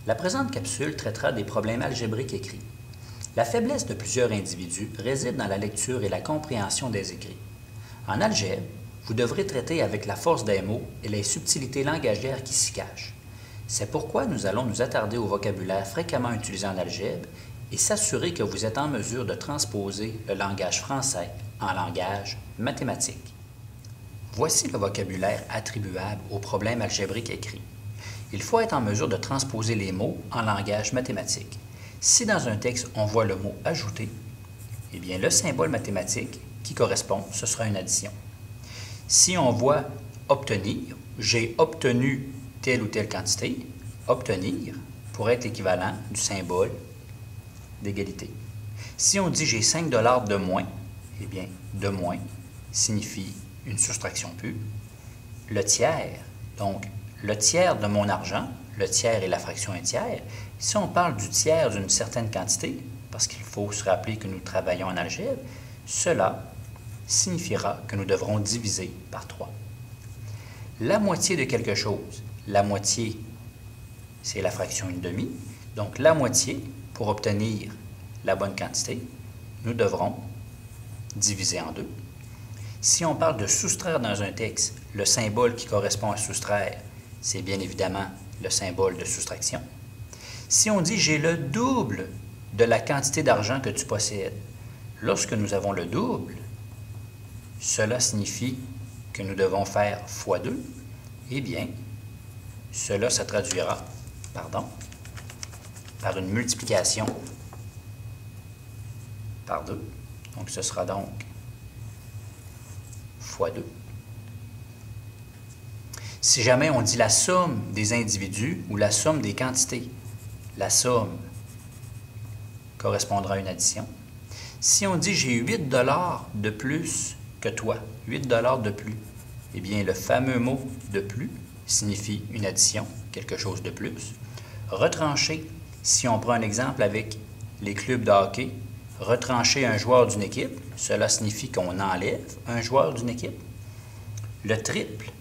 La présente capsule traitera des problèmes algébriques écrits. La faiblesse de plusieurs individus réside dans la lecture et la compréhension des écrits. En algèbre, vous devrez traiter avec la force des mots et les subtilités langagières qui s'y cachent. C'est pourquoi nous allons nous attarder au vocabulaire fréquemment utilisé en algèbre et s'assurer que vous êtes en mesure de transposer le langage français en langage mathématique. Voici le vocabulaire attribuable aux problèmes algébriques écrits. Il faut être en mesure de transposer les mots en langage mathématique. Si dans un texte on voit le mot « ajouter », eh bien le symbole mathématique qui correspond, ce sera une addition. Si on voit « obtenir », j'ai obtenu telle ou telle quantité, obtenir pourrait être l'équivalent du symbole d'égalité. Si on dit « j'ai 5 $ de moins », eh bien de moins signifie une soustraction pure. Le tiers, donc le tiers de mon argent, le tiers est la fraction 1 tiers. Si on parle du tiers d'une certaine quantité, parce qu'il faut se rappeler que nous travaillons en algèbre, cela signifiera que nous devrons diviser par 3. La moitié de quelque chose, la moitié, c'est la fraction 1/2. Donc la moitié, pour obtenir la bonne quantité, nous devrons diviser en 2. Si on parle de soustraire dans un texte, le symbole qui correspond à soustraire, c'est bien évidemment le symbole de soustraction. Si on dit « j'ai le double de la quantité d'argent que tu possèdes », lorsque nous avons le double, cela signifie que nous devons faire fois 2. Eh bien, cela se traduira par une multiplication par 2. Donc, ce sera donc fois 2. Si jamais on dit la somme des individus ou la somme des quantités, la somme correspondra à une addition. Si on dit « j'ai 8 $ de plus que toi », 8 $ de plus, eh bien le fameux mot « de plus » signifie une addition, quelque chose de plus. Retrancher, si on prend un exemple avec les clubs de hockey, retrancher un joueur d'une équipe, cela signifie qu'on enlève un joueur d'une équipe. Le triple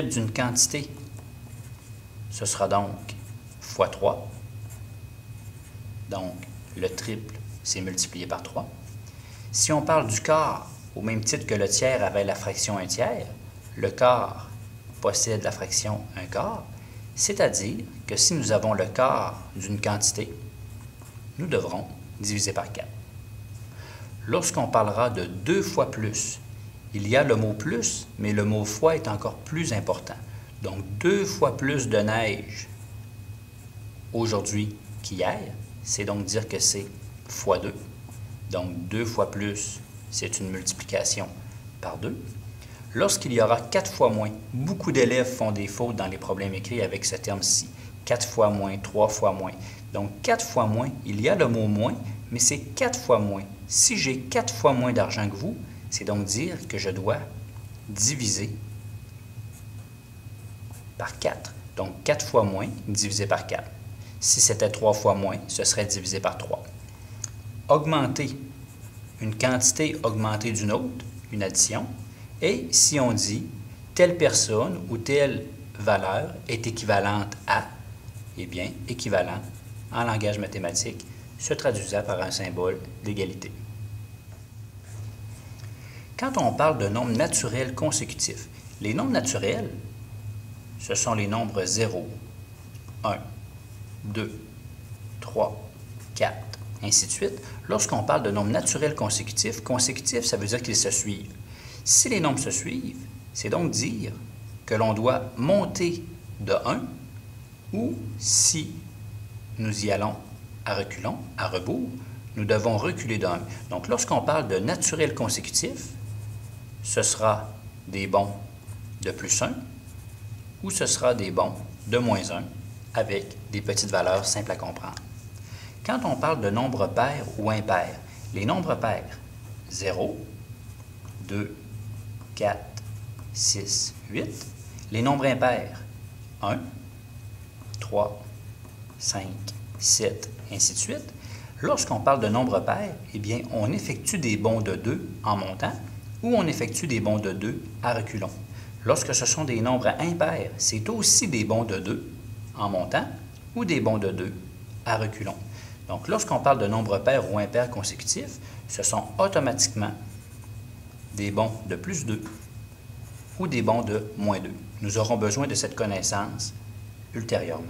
d'une quantité, ce sera donc fois 3. Donc, le triple, c'est multiplié par 3. Si on parle du quart, au même titre que le tiers avait la fraction 1 tiers, le quart possède la fraction 1 quart, c'est-à-dire que si nous avons le quart d'une quantité, nous devrons diviser par 4. Lorsqu'on parlera de 2 fois plus, il y a le mot « plus », mais le mot « fois » est encore plus important. Donc, 2 fois plus de neige aujourd'hui qu'hier, c'est donc dire que c'est fois 2. Donc, 2 fois plus, c'est une multiplication par 2. Lorsqu'il y aura 4 fois moins, beaucoup d'élèves font des fautes dans les problèmes écrits avec ce terme-ci. 4 fois moins, 3 fois moins. Donc, 4 fois moins, il y a le mot « moins », mais c'est 4 fois moins. Si j'ai 4 fois moins d'argent que vous, c'est donc dire que je dois diviser par 4. Donc, 4 fois moins divisé par 4. Si c'était 3 fois moins, ce serait divisé par 3. Augmenter une quantité augmentée d'une autre, une addition. Et si on dit telle personne ou telle valeur est équivalente à, eh bien, équivalent en langage mathématique se traduisait par un symbole d'égalité. Quand on parle de nombres naturels consécutifs, les nombres naturels, ce sont les nombres 0, 1, 2, 3, 4, ainsi de suite. Lorsqu'on parle de nombres naturels consécutifs, consécutifs, ça veut dire qu'ils se suivent. Si les nombres se suivent, c'est donc dire que l'on doit monter de 1 ou si nous y allons à reculons, à rebours, nous devons reculer de 1. Donc, lorsqu'on parle de naturel consécutif, ce sera des bons de plus 1 ou ce sera des bons de moins 1 avec des petites valeurs simples à comprendre. Quand on parle de nombres pairs ou impairs, les nombres pairs, 0, 2, 4, 6, 8. Les nombres impairs, 1, 3, 5, 7, ainsi de suite. Lorsqu'on parle de nombres pairs, eh bien, on effectue des bonds de 2 en montant ou on effectue des bonds de 2 à reculons. Lorsque ce sont des nombres impairs, c'est aussi des bonds de 2 en montant ou des bonds de 2 à reculons. Donc, lorsqu'on parle de nombres pairs ou impairs consécutifs, ce sont automatiquement des bonds de plus 2 ou des bonds de moins 2. Nous aurons besoin de cette connaissance ultérieurement.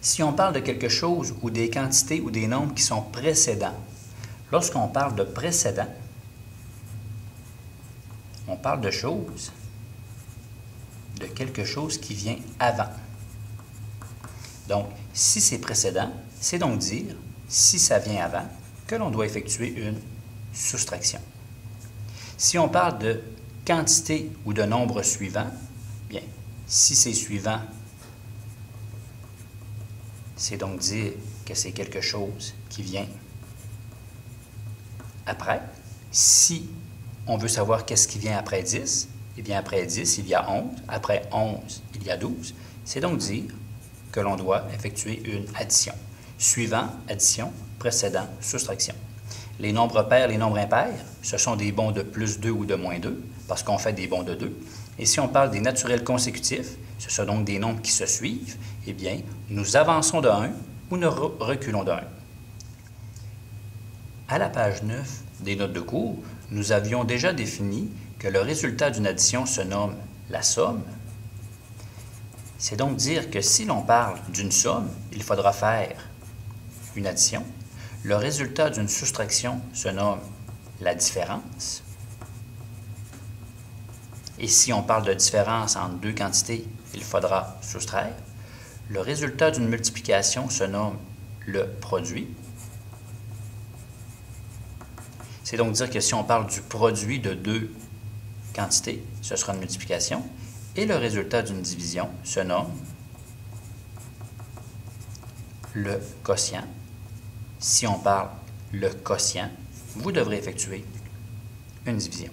Si on parle de quelque chose ou des quantités ou des nombres qui sont précédents, lorsqu'on parle de précédents, on parle de choses, de quelque chose qui vient avant. Donc, si c'est précédent, c'est donc dire, si ça vient avant, que l'on doit effectuer une soustraction. Si on parle de quantité ou de nombre suivant, bien, si c'est suivant, c'est donc dire que c'est quelque chose qui vient après. Si on veut savoir qu'est-ce qui vient après 10, eh bien après 10, il y a 11. Après 11, il y a 12. C'est donc dire que l'on doit effectuer une addition. Suivant, addition, précédent, soustraction. Les nombres pairs, les nombres impairs, ce sont des bonds de plus 2 ou de moins 2, parce qu'on fait des bonds de 2. Et si on parle des naturels consécutifs, ce sont donc des nombres qui se suivent, eh bien, nous avançons de 1 ou nous reculons de 1. À la page 9 des notes de cours, nous avions déjà défini que le résultat d'une addition se nomme la somme. C'est donc dire que si l'on parle d'une somme, il faudra faire une addition. Le résultat d'une soustraction se nomme la différence. Et si on parle de différence entre deux quantités, il faudra soustraire. Le résultat d'une multiplication se nomme le produit. C'est donc dire que si on parle du produit de deux quantités, ce sera une multiplication. Et le résultat d'une division se nomme le quotient. Si on parle le quotient, vous devrez effectuer une division.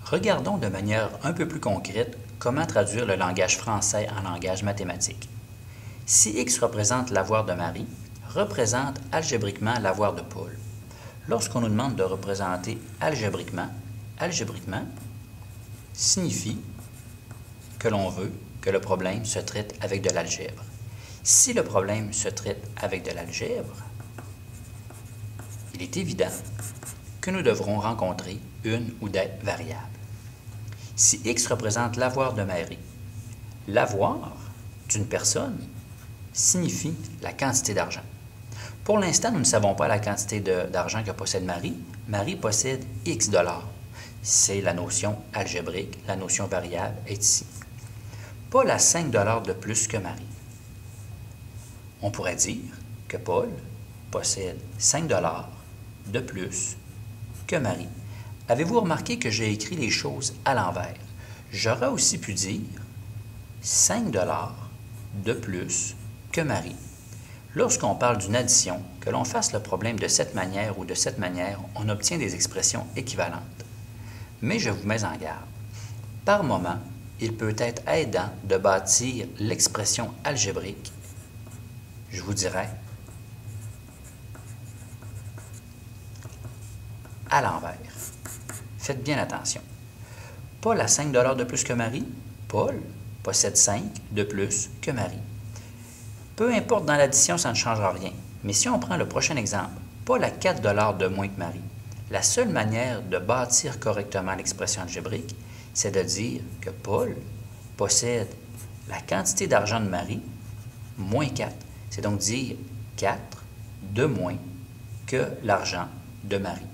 Regardons de manière un peu plus concrète comment traduire le langage français en langage mathématique. Si X représente l'avoir de Marie, représente algébriquement l'avoir de Paul. Lorsqu'on nous demande de représenter algébriquement signifie que l'on veut que le problème se traite avec de l'algèbre. Si le problème se traite avec de l'algèbre, il est évident que nous devrons rencontrer une ou des variables. Si X représente l'avoir de Marie, l'avoir d'une personne signifie la quantité d'argent. Pour l'instant, nous ne savons pas la quantité d'argent que possède Marie. Marie possède X $. C'est la notion algébrique, la notion variable est ici. Paul a 5 $ de plus que Marie. On pourrait dire que Paul possède 5 $ de plus que Marie. Avez-vous remarqué que j'ai écrit les choses à l'envers? J'aurais aussi pu dire 5 $ de plus que Marie. Lorsqu'on parle d'une addition, que l'on fasse le problème de cette manière ou de cette manière, on obtient des expressions équivalentes. Mais je vous mets en garde. Par moment, il peut être aidant de bâtir l'expression algébrique. Je vous dirais à l'envers. Faites bien attention. Paul a 5 $ de plus que Marie. Paul possède 5 de plus que Marie. Peu importe dans l'addition, ça ne changera rien. Mais si on prend le prochain exemple, Paul a 4 $ de moins que Marie. La seule manière de bâtir correctement l'expression algébrique, c'est de dire que Paul possède la quantité d'argent de Marie moins 4. C'est donc dire 4 de moins que l'argent de Marie.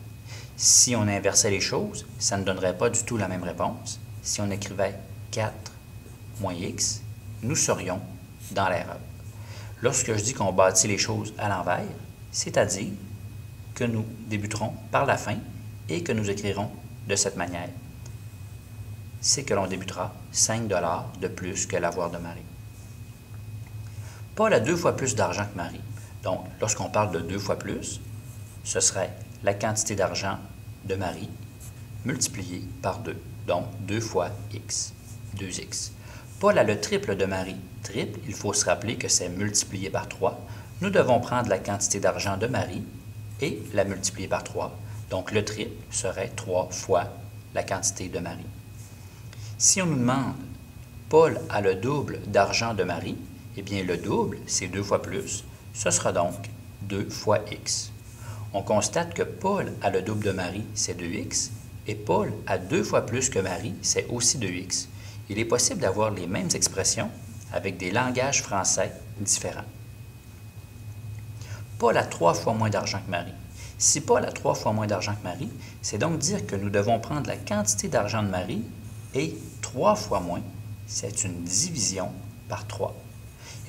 Si on inversait les choses, ça ne donnerait pas du tout la même réponse. Si on écrivait 4 moins X, nous serions dans l'erreur. Lorsque je dis qu'on bâtit les choses à l'envers, c'est-à-dire que nous débuterons par la fin et que nous écrirons de cette manière, c'est que l'on débutera 5 $ de plus que l'avoir de Marie. Paul a 2 fois plus d'argent que Marie. Donc, lorsqu'on parle de 2 fois plus, ce serait la quantité d'argent de Marie multipliée par 2. Donc, 2 fois X, 2X. Paul a le triple de Marie. Triple, il faut se rappeler que c'est multiplié par 3. Nous devons prendre la quantité d'argent de Marie et la multiplier par 3. Donc, le triple serait 3 fois la quantité de Marie. Si on nous demande Paul a le double d'argent de Marie, eh bien le double, c'est 2 fois plus. Ce sera donc 2 fois x. On constate que Paul a le double de Marie, c'est 2x, et Paul a 2 fois plus que Marie, c'est aussi 2x. Il est possible d'avoir les mêmes expressions avec des langages français différents. Paul a 3 fois moins d'argent que Marie. Si Paul a 3 fois moins d'argent que Marie, c'est donc dire que nous devons prendre la quantité d'argent de Marie et 3 fois moins, c'est une division par 3.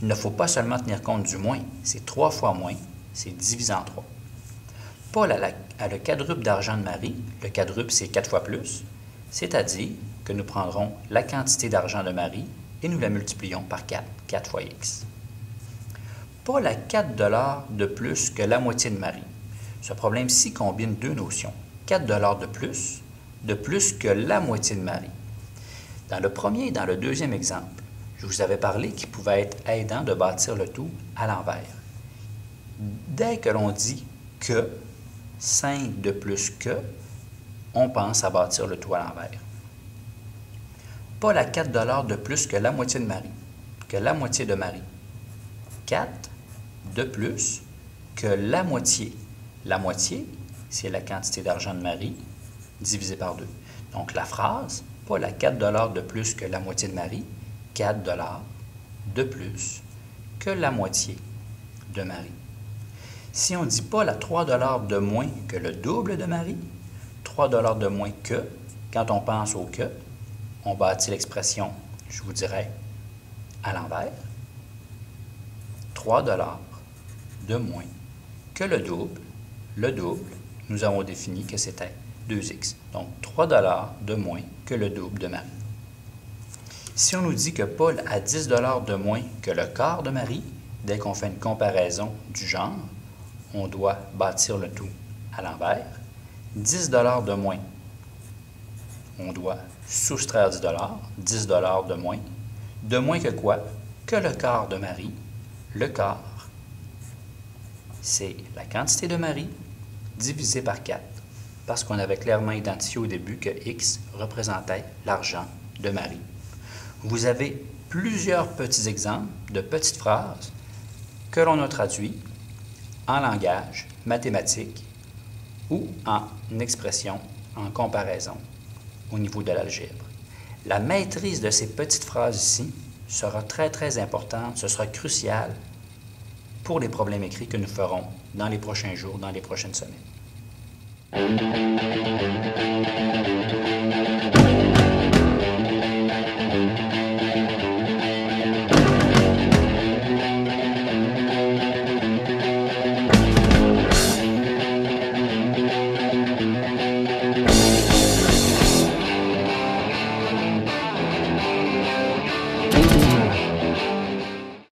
Il ne faut pas seulement tenir compte du moins, c'est 3 fois moins, c'est divisé en 3. Paul a le quadruple d'argent de Marie, le quadruple c'est 4 fois plus, c'est-à-dire que nous prendrons la quantité d'argent de Marie et nous la multiplions par 4, 4 fois x. Paul a 4 $ de plus que la moitié de Marie. Ce problème-ci combine deux notions. 4 $ de plus que la moitié de Marie. Dans le premier et dans le deuxième exemple, je vous avais parlé qu'il pouvait être aidant de bâtir le tout à l'envers. Dès que l'on dit que, 5 de plus que, on pense à bâtir le tout à l'envers. Paul a 4 $ de plus que la moitié de Marie, que la moitié de Marie. 4 de plus que la moitié. La moitié, c'est la quantité d'argent de Marie divisé par 2. Donc la phrase, Paul a 4 $ de plus que la moitié de Marie, 4 $ de plus que la moitié de Marie. Si on dit Paul a 3 $ de moins que le double de Marie, 3 $ de moins que, quand on pense au que, on bâtit l'expression, je vous dirais, à l'envers. 3 $, de moins que le double, nous avons défini que c'était 2x. Donc, 3 $ de moins que le double de Marie. Si on nous dit que Paul a 10 $ de moins que le quart de Marie, dès qu'on fait une comparaison du genre, on doit bâtir le tout à l'envers. 10 $ de moins, on doit soustraire 10 $, 10 $ de moins. De moins que quoi? Que le quart de Marie. Le quart, c'est la quantité de Marie divisé par 4, parce qu'on avait clairement identifié au début que x représentait l'argent de Marie. Vous avez plusieurs petits exemples de petites phrases que l'on a traduits en langage mathématique ou en expression, en comparaison au niveau de l'algèbre. La maîtrise de ces petites phrases ici sera très importante, ce sera crucial pour les problèmes écrits que nous ferons dans les prochains jours, dans les prochaines semaines.